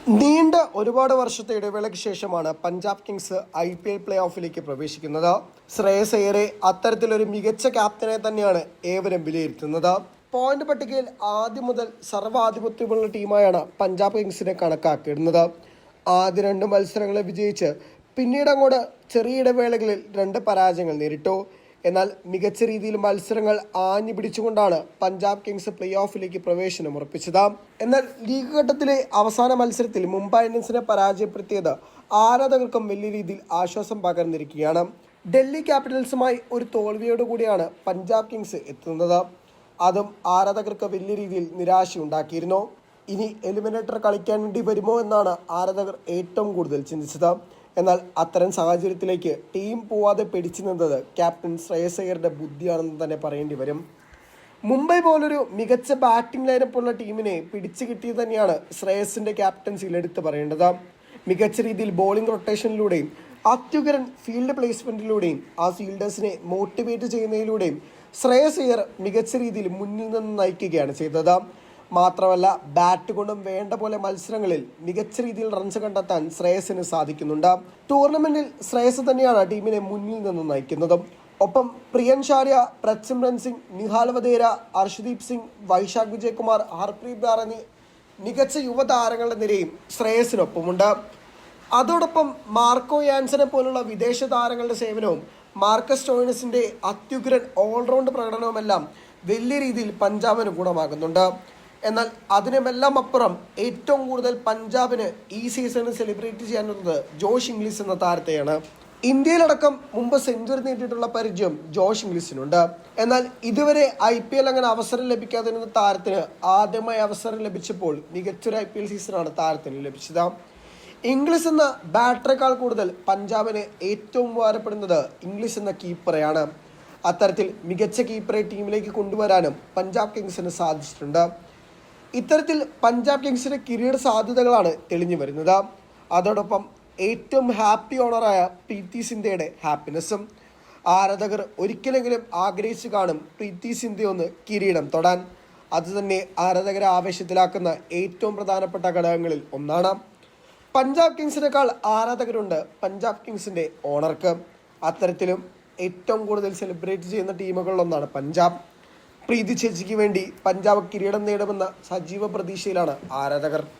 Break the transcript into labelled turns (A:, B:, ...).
A: നീണ്ട ഒരുപാട് വർഷത്തെ ഇടവേളയ്ക്ക് ശേഷമാണ് പഞ്ചാബ് കിങ്സ് IPL പ്ലേ ഓഫിലേക്ക് പ്രവേശിക്കുന്നത്. ശ്രേയസ് അയ്യരെ അത്തരത്തിലൊരു മികച്ച ക്യാപ്റ്റനെ തന്നെയാണ് ഏവരും വിലയിരുത്തുന്നത്. പോയിന്റ് പട്ടികയിൽ ആദ്യം മുതൽ സർവ്വാധിപത്യമുള്ള ടീമായാണ് പഞ്ചാബ് കിങ്സിനെ കണക്കാക്കിയിരുന്നത്. ആദ്യ 2 മത്സരങ്ങളെ വിജയിച്ച് പിന്നീട് അങ്ങോട്ട് ചെറിയ ഇടവേളകളിൽ 2 പരാജയങ്ങൾ നേരിട്ടു. എന്നാൽ മികച്ച രീതിയിൽ മത്സരങ്ങൾ ആഞ്ഞു പിടിച്ചുകൊണ്ടാണ് പഞ്ചാബ് കിങ്സ് പ്ലേ ഓഫിലേക്ക് പ്രവേശനം ഉറപ്പിച്ചത്. എന്നാൽ ലീഗ് ഘട്ടത്തിലെ അവസാന മത്സരത്തിൽ മുംബൈ ഇന്ത്യൻസിനെ പരാജയപ്പെടുത്തിയത് ആരാധകർക്കും വലിയ രീതിയിൽ ആശ്വാസം പകർന്നിരിക്കുകയാണ്. ഡൽഹി ക്യാപിറ്റൽസുമായി ഒരു തോൽവിയോടുകൂടിയാണ് പഞ്ചാബ് കിങ്സ് എത്തുന്നത്. അതും ആരാധകർക്ക് വലിയ രീതിയിൽ നിരാശയുണ്ടാക്കിയിരുന്നു. ഇനി എലിമിനേറ്റർ കളിക്കാൻ വേണ്ടി വരുമോ എന്നാണ് ആരാധകർ ഏറ്റവും കൂടുതൽ ചിന്തിച്ചത്. എന്നാൽ അത്തരം സാഹചര്യത്തിലേക്ക് ടീം പോവാതെ പിടിച്ചു നിന്നത് ക്യാപ്റ്റൻ ശ്രേയസ് അയ്യരുടെ ബുദ്ധിയാണെന്ന് തന്നെ പറയേണ്ടി വരും. മുംബൈ പോലൊരു മികച്ച ബാറ്റിംഗ് ലൈനപ്പുള്ള ടീമിനെ പിടിച്ചു കിട്ടിയത് തന്നെയാണ് ശ്രേയസിൻ്റെ ക്യാപ്റ്റൻസിയിൽ എടുത്തു പറയേണ്ടത്. മികച്ച രീതിയിൽ ബോളിംഗ് റൊട്ടേഷനിലൂടെയും അത്യുഗ്രൻ ഫീൽഡ് പ്ലേസ്മെൻറ്റിലൂടെയും ആ ഫീൽഡേഴ്സിനെ മോട്ടിവേറ്റ് ചെയ്യുന്നതിലൂടെയും ശ്രേയസ് അയ്യർ മികച്ച രീതിയിൽ മുന്നിൽ നിന്ന് നയിക്കുകയാണ് ചെയ്തത്. മാത്രമല്ല ബാറ്റ് കൊണ്ടും വേണ്ട പോലെ മത്സരങ്ങളിൽ മികച്ച രീതിയിൽ റൺസ് കണ്ടെത്താൻ ശ്രേയസിന് സാധിക്കുന്നുണ്ട്. ടൂർണമെന്റിൽ ശ്രേയസ് തന്നെയാണ് ടീമിനെ മുന്നിൽ നിന്ന് നയിക്കുന്നതും. ഒപ്പം പ്രിയൻ ഷാരിയ, പ്രത്സിമ്രൻ സിംഗ്, നിഹാൽ വധേര, അർഷദീപ് സിംഗ്, വൈശാഖ് വിജയകുമാർ, ഹർപ്രീത് ബ്രാർ എന്നീ മികച്ച യുവതാരങ്ങളുടെ നിരയും ശ്രേയസിനൊപ്പമുണ്ട്. അതോടൊപ്പം മാർക്കോ യാൻസനെ പോലുള്ള വിദേശ താരങ്ങളുടെ സേവനവും മാർക്കസ് സ്റ്റോയിനസിന്റെ അത്യുഗ്രൻ ഓൾറൗണ്ട് പ്രകടനവുമെല്ലാം വലിയ രീതിയിൽ പഞ്ചാബിന് ഗുണമാകുന്നുണ്ട്. എന്നാൽ അതിനുമെല്ലാം അപ്പുറം ഏറ്റവും കൂടുതൽ പഞ്ചാബിന് ഈ സീസണിൽ സെലിബ്രേറ്റ് ചെയ്യാനുള്ളത് ജോഷ് ഇംഗ്ലീഷ് എന്ന താരത്തെയാണ്. ഇന്ത്യയിലടക്കം മുമ്പ് സെഞ്ചുറി നേടിയിട്ടുള്ള പരിചയം ജോഷ് ഇംഗ്ലീഷിനുണ്ട്. എന്നാൽ ഇതുവരെ IPL അങ്ങനെ അവസരം ലഭിക്കാതിരുന്ന താരത്തിന് ആദ്യമായി അവസരം ലഭിച്ചപ്പോൾ മികച്ചൊരു IPL സീസണാണ് താരത്തിന് ലഭിച്ചത്. ഇംഗ്ലീഷ് എന്ന ബാറ്ററേക്കാൾ കൂടുതൽ പഞ്ചാബിന് ഏറ്റവും ഉപകാരപ്പെടുന്നത് ഇംഗ്ലീഷ് എന്ന കീപ്പറെയാണ്. അത്തരത്തിൽ മികച്ച കീപ്പറെ ടീമിലേക്ക് കൊണ്ടുവരാനും പഞ്ചാബ് കിങ്സിന് സാധിച്ചിട്ടുണ്ട്. ഇത്തരത്തിൽ പഞ്ചാബ് കിങ്സിന്റെ കിരീട സാധ്യതകളാണ് തെളിഞ്ഞു വരുന്നത്. അതോടൊപ്പം ഏറ്റവും ഹാപ്പി ഓണറായ പ്രീതി സിന്ധയുടെ ഹാപ്പിനെസ്സും. ആരാധകർ ഒരിക്കലെങ്കിലും ആഗ്രഹിച്ചു കാണും പ്രീതി സിന്ധ ഒന്ന് കിരീടം തൊടാൻ. അതുതന്നെ ആരാധകരെ ആവേശത്തിലാക്കുന്ന ഏറ്റവും പ്രധാനപ്പെട്ട ഘടകങ്ങളിൽ ഒന്നാണ്. പഞ്ചാബ് കിങ്സിനേക്കാൾ ആരാധകരുണ്ട് പഞ്ചാബ് കിങ്സിന്റെ ഓണർക്ക്. അത്തരത്തിലും ഏറ്റവും കൂടുതൽ സെലിബ്രേറ്റ് ചെയ്യുന്ന ടീമുകളിലൊന്നാണ് പഞ്ചാബ്. പ്രീതി ചേച്ചിക്ക് വേണ്ടി പഞ്ചാബ് കിരീടം നേടുമെന്ന സജീവ പ്രതീക്ഷയിലാണ് ആരാധകർ.